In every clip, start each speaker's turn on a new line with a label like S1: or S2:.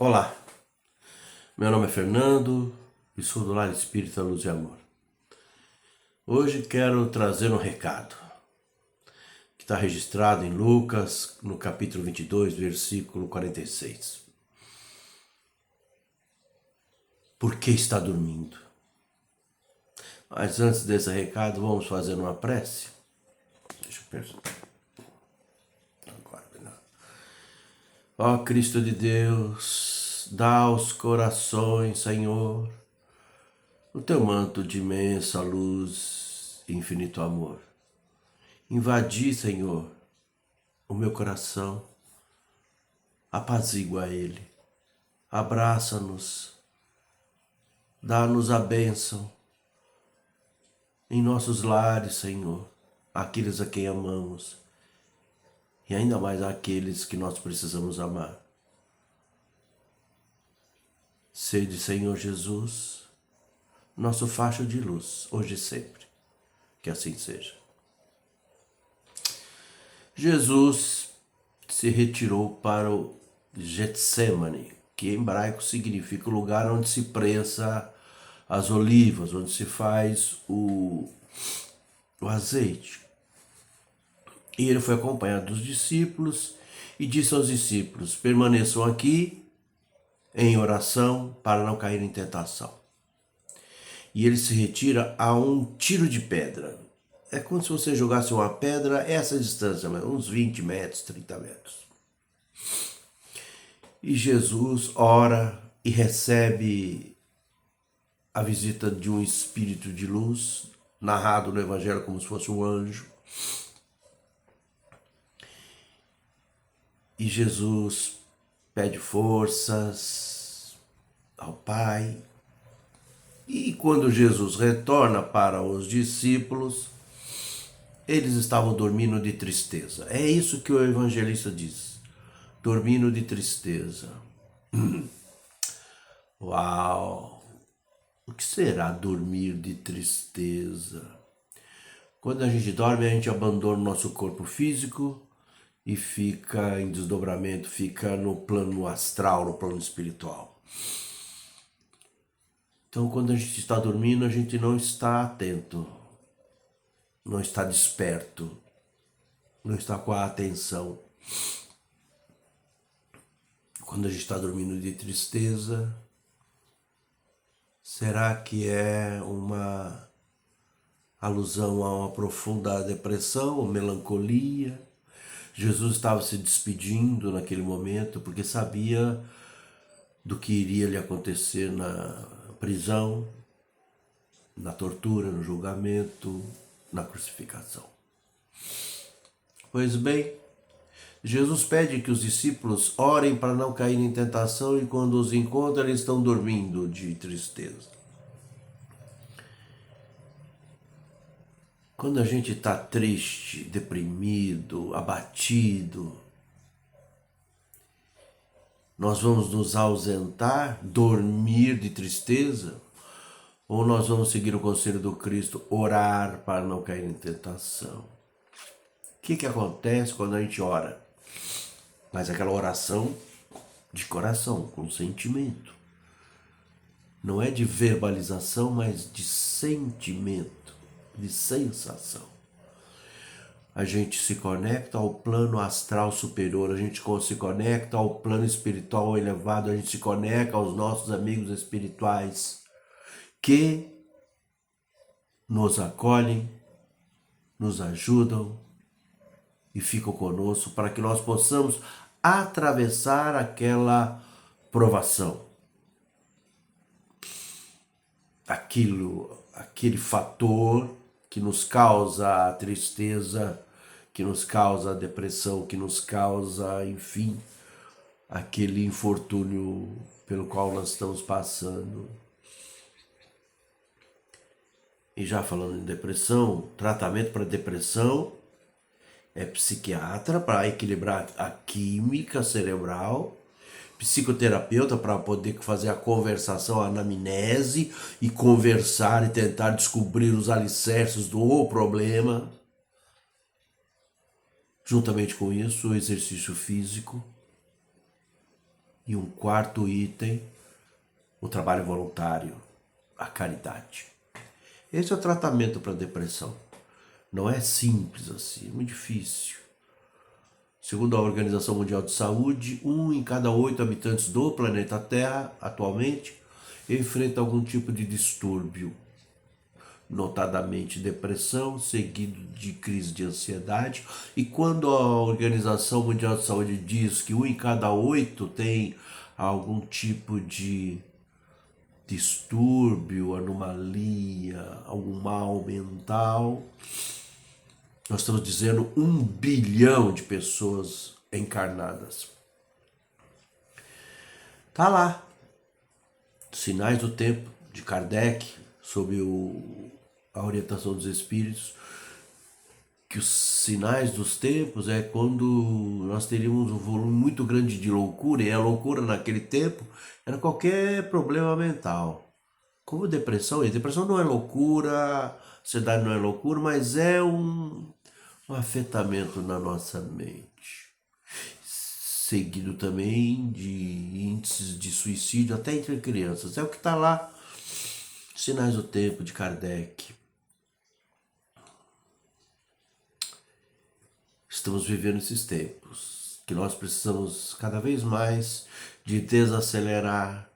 S1: Olá, meu nome é Fernando e sou do Lar Espírita Luz e Amor. Hoje quero trazer um recado que está registrado em Lucas, no capítulo 22, versículo 46. Por que está dormindo? Mas antes desse recado, vamos fazer uma prece? Deixa eu pensar. Agora, ó Cristo de Deus, dá aos corações, Senhor, o teu manto de imensa luz e infinito amor. Invadi, Senhor, o meu coração, apazigua ele, abraça-nos, dá-nos a bênção em nossos lares, Senhor, aqueles a quem amamos e ainda mais aqueles que nós precisamos amar. Sede, Senhor Jesus, nosso facho de luz, hoje e sempre, que assim seja. Jesus se retirou para o Getsemane, que em hebraico significa o lugar onde se prensa as olivas, onde se faz o azeite. E ele foi acompanhado dos discípulos e disse aos discípulos: permaneçam aqui em oração para não cair em tentação. E ele se retira a um tiro de pedra. É como se você jogasse uma pedra essa distância, uns 20 metros, 30 metros. E Jesus ora e recebe a visita de um espírito de luz, narrado no Evangelho como se fosse um anjo. E Jesus pede forças ao Pai. E quando Jesus retorna para os discípulos, eles estavam dormindo de tristeza. É isso que o evangelista diz. Dormindo de tristeza. Uau! O que será dormir de tristeza? Quando a gente dorme, a gente abandona o nosso corpo físico e fica em desdobramento, fica no plano astral, no plano espiritual. Então, quando a gente está dormindo, a gente não está atento, não está desperto, não está com a atenção. Quando a gente está dormindo de tristeza, será que é uma alusão a uma profunda depressão ou melancolia? Jesus estava se despedindo naquele momento porque sabia do que iria lhe acontecer na prisão, na tortura, no julgamento, na crucificação. Pois bem, Jesus pede que os discípulos orem para não caírem em tentação e quando os encontra eles estão dormindo de tristeza. Quando a gente está triste, deprimido, abatido, nós vamos nos ausentar, dormir de tristeza, ou nós vamos seguir o conselho do Cristo, orar para não cair em tentação? O que acontece quando a gente ora? Mas aquela oração de coração, com sentimento. Não é de verbalização, mas de sentimento, de sensação. A gente se conecta ao plano astral superior, a gente se conecta ao plano espiritual elevado, a gente se conecta aos nossos amigos espirituais que nos acolhem, nos ajudam e ficam conosco para que nós possamos atravessar aquela provação. Aquele fator que nos causa a tristeza, que nos causa a depressão, que nos causa, enfim, aquele infortúnio pelo qual nós estamos passando. E já falando em depressão, tratamento para depressão é psiquiatra para equilibrar a química cerebral, psicoterapeuta para poder fazer a conversação, a anamnese e conversar e tentar descobrir os alicerces do problema. Juntamente com isso, o exercício físico E um quarto item, o trabalho voluntário, a caridade. Esse é o tratamento para a depressão. Não é simples assim, é muito difícil. Segundo a Organização Mundial de Saúde, 1 em cada 8 habitantes do planeta Terra, atualmente, enfrenta algum tipo de distúrbio, notadamente depressão, seguido de crise de ansiedade. E quando a Organização Mundial de Saúde diz que 1 em cada 8 tem algum tipo de distúrbio, anomalia, algum mal mental, nós estamos dizendo 1 bilhão de pessoas encarnadas. Tá lá, Sinais do Tempo, de Kardec, sob a orientação dos espíritos, que os sinais dos tempos é quando nós teríamos um volume muito grande de loucura, e a loucura naquele tempo era qualquer problema mental. Como depressão, e depressão não é loucura, ansiedade não é loucura, mas é um afetamento na nossa mente. Seguido também de índices de suicídio até entre crianças. É o que está lá, Sinais do Tempo, de Kardec. Estamos vivendo esses tempos que nós precisamos cada vez mais de desacelerar,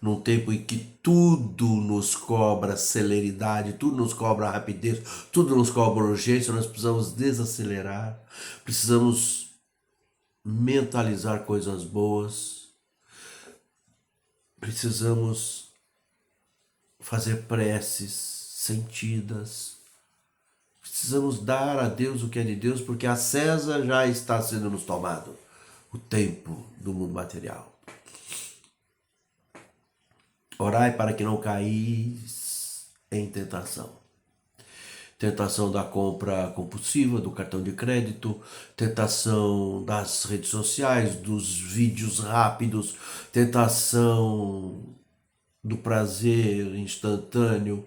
S1: num tempo em que tudo nos cobra celeridade, tudo nos cobra rapidez, tudo nos cobra urgência. Nós precisamos desacelerar, precisamos mentalizar coisas boas, precisamos fazer preces sentidas, precisamos dar a Deus o que é de Deus, porque a César já está sendo nos tomado, o tempo do mundo material. Orai para que não caís em tentação. Tentação da compra compulsiva, do cartão de crédito, tentação das redes sociais, dos vídeos rápidos, tentação do prazer instantâneo,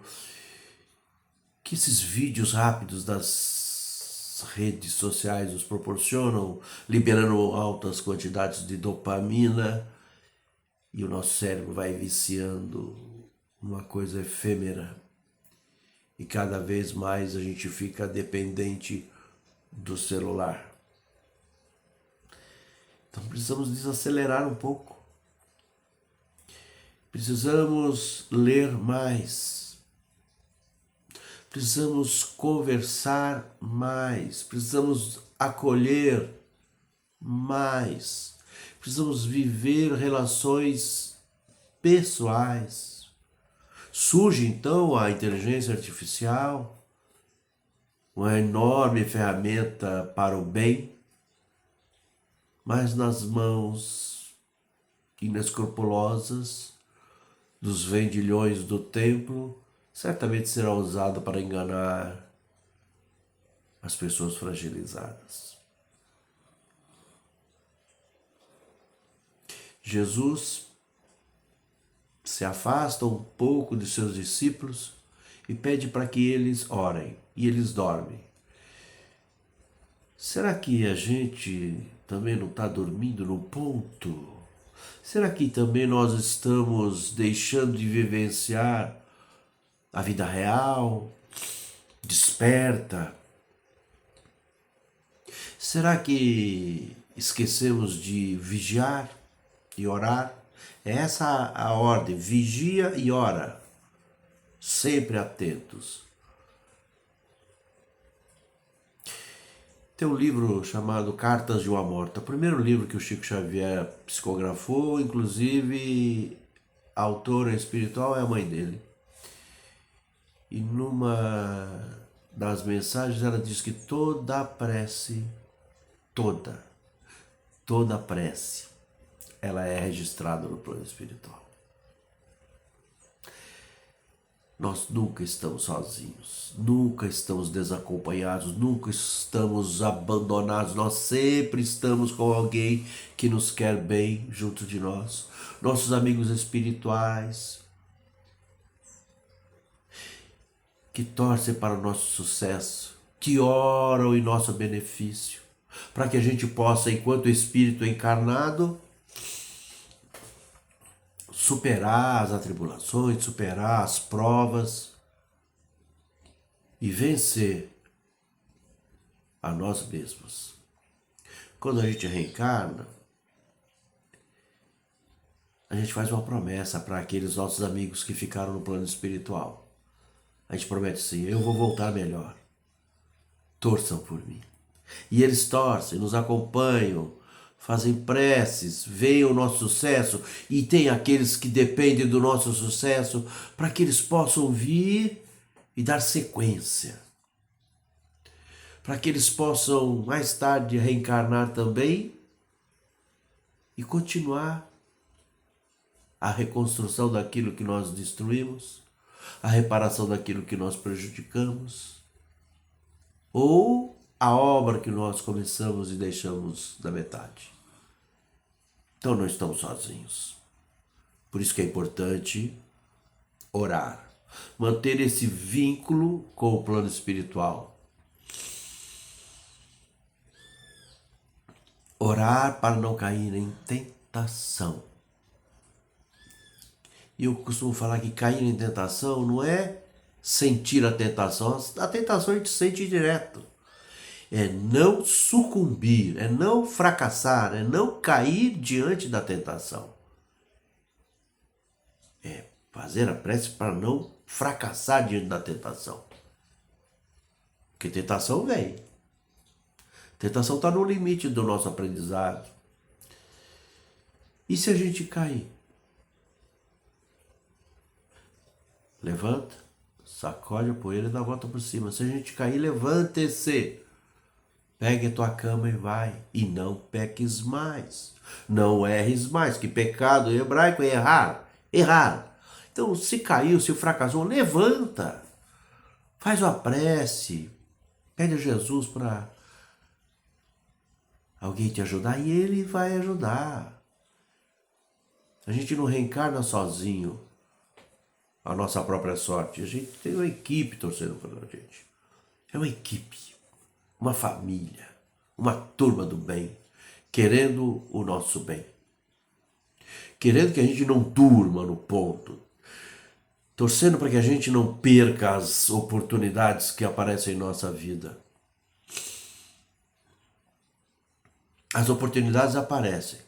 S1: que esses vídeos rápidos das redes sociais nos proporcionam, liberando altas quantidades de dopamina, e o nosso cérebro vai viciando uma coisa efêmera. E cada vez mais a gente fica dependente do celular. Então precisamos desacelerar um pouco. Precisamos ler mais. Precisamos conversar mais. Precisamos acolher mais. Precisamos viver relações pessoais. Surge então a inteligência artificial, uma enorme ferramenta para o bem, mas nas mãos inescrupulosas dos vendilhões do templo, certamente será usada para enganar as pessoas fragilizadas. Jesus se afasta um pouco de seus discípulos e pede para que eles orem, e eles dormem. Será que a gente também não está dormindo no ponto? Será que também nós estamos deixando de vivenciar a vida real, desperta? Será que esquecemos de vigiar e orar? É essa a ordem, vigia e ora, sempre atentos. Tem um livro chamado Cartas de uma Morta, o primeiro livro que o Chico Xavier psicografou, inclusive a autora espiritual é a mãe dele. E numa das mensagens ela diz que toda prece, toda prece, ela é registrada no plano espiritual. Nós nunca estamos sozinhos, nunca estamos desacompanhados, nunca estamos abandonados, nós sempre estamos com alguém que nos quer bem junto de nós, nossos amigos espirituais, que torcem para o nosso sucesso, que oram em nosso benefício, para que a gente possa, enquanto espírito encarnado, superar as atribulações, superar as provas e vencer a nós mesmos. Quando a gente reencarna, a gente faz uma promessa para aqueles nossos amigos que ficaram no plano espiritual. A gente promete assim: eu vou voltar melhor. Torçam por mim. E eles torcem, nos acompanham, fazem preces, veem o nosso sucesso, e tem aqueles que dependem do nosso sucesso para que eles possam vir e dar sequência. Para que eles possam mais tarde reencarnar também e continuar a reconstrução daquilo que nós destruímos, a reparação daquilo que nós prejudicamos, ou a obra que nós começamos e deixamos da metade. Então não estamos sozinhos. Por isso que é importante orar, manter esse vínculo com o plano espiritual. Orar para não cair em tentação. E eu costumo falar que cair em tentação não é sentir a tentação. A tentação a gente sente direto. É não sucumbir, é não fracassar, é não cair diante da tentação. É fazer a prece para não fracassar diante da tentação. Porque tentação vem. Tentação está no limite do nosso aprendizado. E se a gente cair? Levanta, sacode a poeira e dá a volta por cima. Se a gente cair, levante-se. Pegue a tua cama e vai. E não peques mais. Não erres mais. Que pecado em hebraico é errar. Errar. Então, se caiu, se fracassou, levanta. Faz uma prece. Pede a Jesus para alguém te ajudar e ele vai ajudar. A gente não reencarna sozinho a nossa própria sorte. A gente tem uma equipe torcendo por a gente. É uma equipe, uma família, uma turma do bem, querendo o nosso bem. Querendo que a gente não durma no ponto. Torcendo para que a gente não perca as oportunidades que aparecem em nossa vida. As oportunidades aparecem.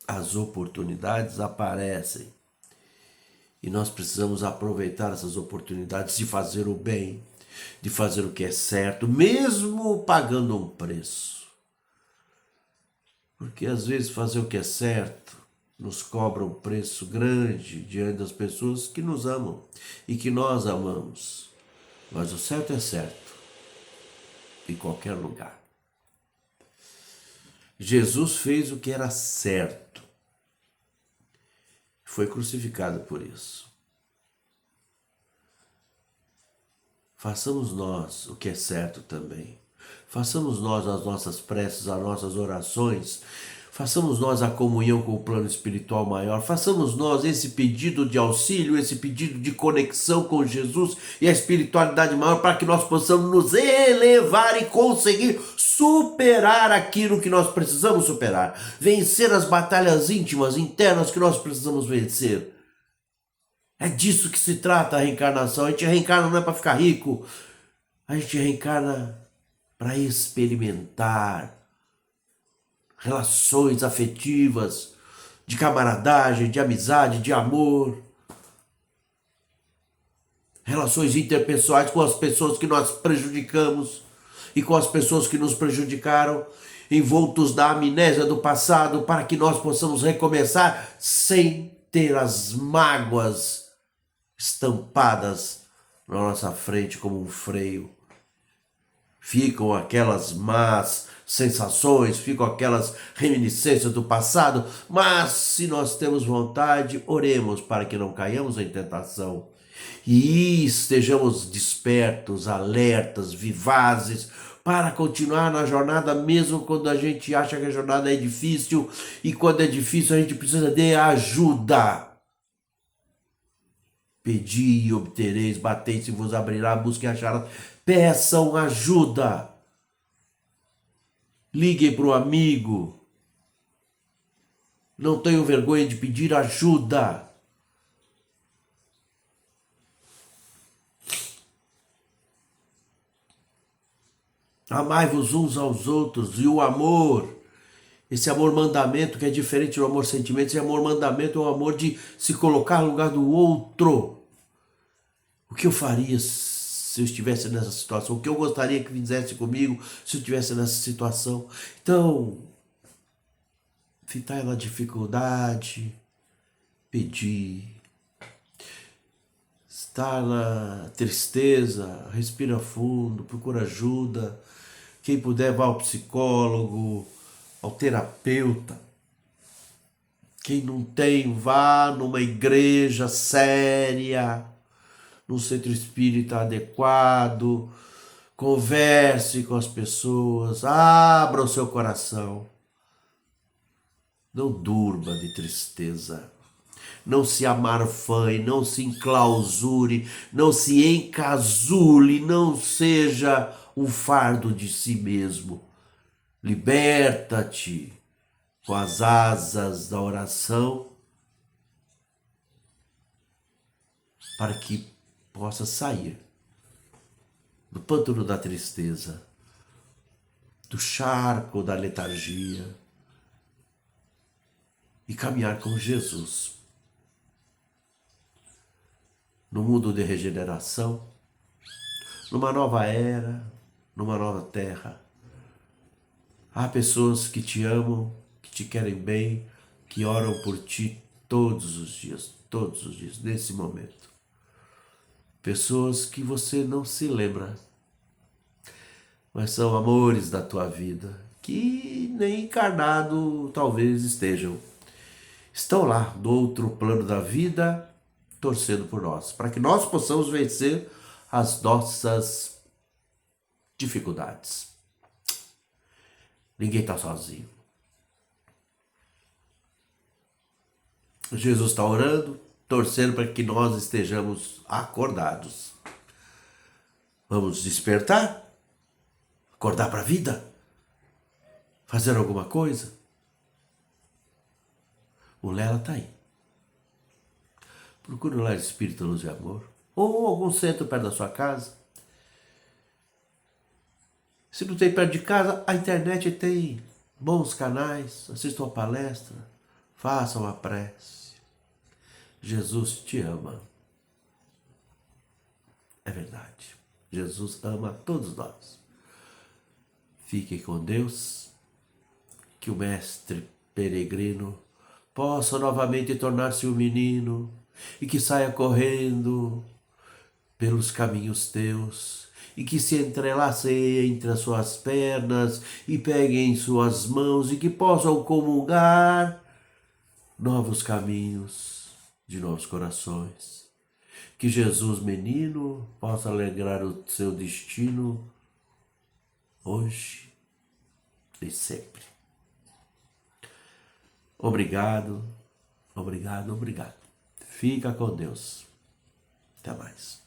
S1: As oportunidades aparecem. E nós precisamos aproveitar essas oportunidades de fazer o bem, de fazer o que é certo, mesmo pagando um preço. Porque às vezes fazer o que é certo nos cobra um preço grande diante das pessoas que nos amam e que nós amamos. Mas o certo é certo, em qualquer lugar. Jesus fez o que era certo. Foi crucificado por isso. Façamos nós o que é certo também. Façamos nós as nossas preces, as nossas orações. Façamos nós a comunhão com o plano espiritual maior. Façamos nós esse pedido de auxílio, esse pedido de conexão com Jesus e a espiritualidade maior para que nós possamos nos elevar e conseguir superar aquilo que nós precisamos superar. Vencer as batalhas íntimas, internas que nós precisamos vencer. É disso que se trata a reencarnação. A gente reencarna não é para ficar rico. A gente reencarna para experimentar relações afetivas, de camaradagem, de amizade, de amor. Relações interpessoais com as pessoas que nós prejudicamos e com as pessoas que nos prejudicaram, envoltos da amnésia do passado, para que nós possamos recomeçar sem ter as mágoas estampadas na nossa frente como um freio. Ficam aquelas más sensações, ficam aquelas reminiscências do passado, mas se nós temos vontade, oremos para que não caiamos em tentação e estejamos despertos, alertas, vivazes, para continuar na jornada, mesmo quando a gente acha que a jornada é difícil, e quando é difícil a gente precisa de ajuda. Pedi e obtereis, batei se vos abrirá, busquem acharás. Peçam ajuda. Liguem para o amigo. Não tenho vergonha de pedir ajuda. Amai-vos uns aos outros. E o amor, esse amor mandamento que é diferente do amor sentimento, esse amor mandamento é o amor de se colocar no lugar do outro. O que eu faria se eu estivesse nessa situação? O que eu gostaria que fizesse comigo se eu estivesse nessa situação? Então, ficar na dificuldade, pedir, estar na tristeza, respira fundo, procura ajuda. Quem puder, vá ao psicólogo, ao terapeuta. Quem não tem, vá numa igreja séria, num centro espírita adequado, converse com as pessoas, abra o seu coração. Não durma de tristeza. Não se amarfanhe, não se enclausure, não se encasule, não seja um fardo de si mesmo. Liberta-te com as asas da oração para que possa sair do pântano da tristeza, do charco da letargia e caminhar com Jesus. No mundo de regeneração, numa nova era, numa nova terra. Há pessoas que te amam, que te querem bem, que oram por ti todos os dias, nesse momento. Pessoas que você não se lembra, mas são amores da tua vida, que nem encarnado talvez estejam. Estão lá, do outro plano da vida, torcendo por nós, para que nós possamos vencer as nossas dificuldades. Ninguém está sozinho. Jesus está orando, torcendo para que nós estejamos acordados. Vamos despertar? Acordar para a vida? Fazer alguma coisa? O Lela está aí. Procure um lar espírita, luz e amor. Ou algum centro perto da sua casa. Se não tem perto de casa, a internet tem bons canais. Assista uma palestra. Faça uma prece. Jesus te ama. É verdade. Jesus ama todos nós. Fiquem com Deus. Que o mestre peregrino possa novamente tornar-se um menino e que saia correndo pelos caminhos teus e que se entrelace entre as suas pernas e pegue em suas mãos e que possam comungar novos caminhos de novos corações. Que Jesus, menino, possa alegrar o seu destino hoje e sempre. Obrigado, obrigado, obrigado. Fica com Deus. Até mais.